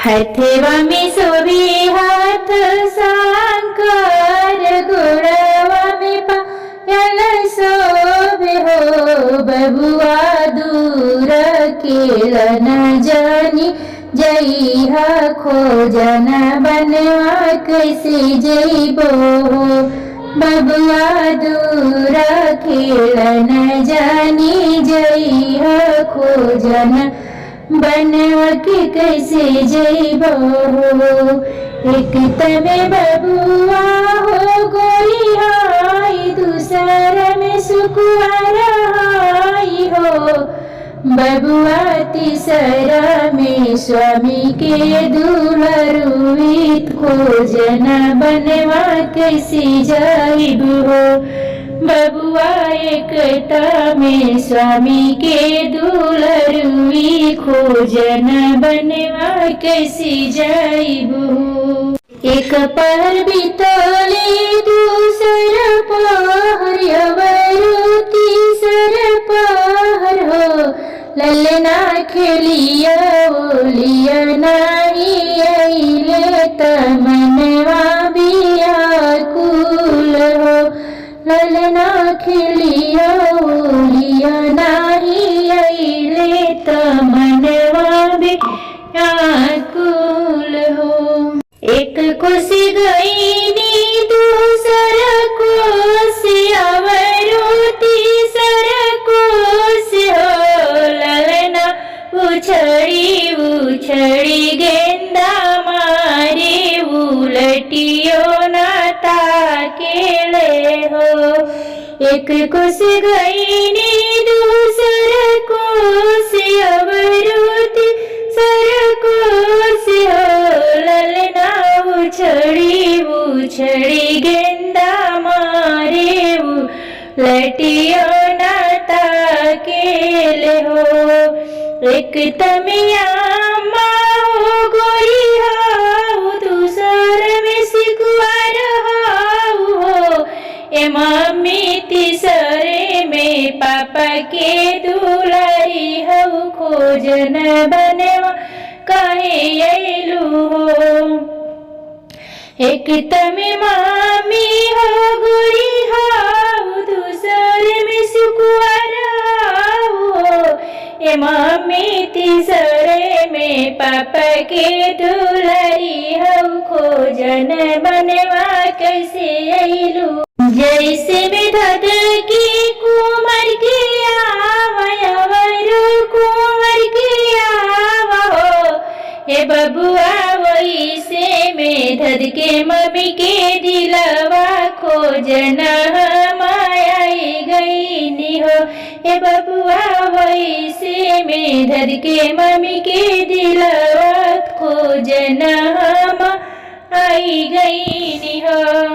हथवा में शोभे हाथ सांकर गोड़वा में पायल शोभे हो बबुआ दूर केल न जानी जइहा खोजन बनवा कैसे जइबो हो बबुआ दूर खेल न जानी जइहा खोजन बनवा के कैसे जइबो हो एक तमे बबुआ हो गोरी हाई दूसरा में सुकुआर हाई हो बबुआ तीसरा में स्वामी के दुलरुइत खोजन बनवा कैसे जाइब हो बबुआ एकता में स्वामी के दुलरुई खोजन बनवा कैसे जाइब हो एक पहर बितले दूसरा पहर अवरु तीसरा पहर हो ललना खेलिया ओलिया नाही अइले तमनवा बियाकुल हो ललना खेलिया ओलिया नाही अइले तमनवा बियाकुल हो एक कोसी गईनी दूसरा कोसी अवरु तीसरा कोसी हो ललना उछड़ी उछड़ी गेंदा मारे उलटियो ना ताकेले हो एक कोसी गईनी दूसरा कोसी अवरु तीसरा कोसी हो ललना उछड़ी उछड़ी गेंदा मारे लटियो ना ताकेले हो एक तमिया माओ गोरी हाउ दूसर में सिकुआर हाउ हो ए मम्मी तीसरे में पापा के दुलारी हऊ खोजन बनवा काहे अइलू हो एक तमे मामी हो गोरी हाउ दूसरे में सुकुआर हाउ हो ए मम्मी तीसरे में पापा के दुलारी हऊ खोजन बनवा कैसे अइलू जैसे में धद की कुमार के आवरू कुमार के आवा हो हे बबुआ वही से में धद के मम्मी के दिलवा खोजन मायाई गई नी हो हे बबुआ वही से में धद के मम्मी के दिलवा खोजन आई गई नी हो।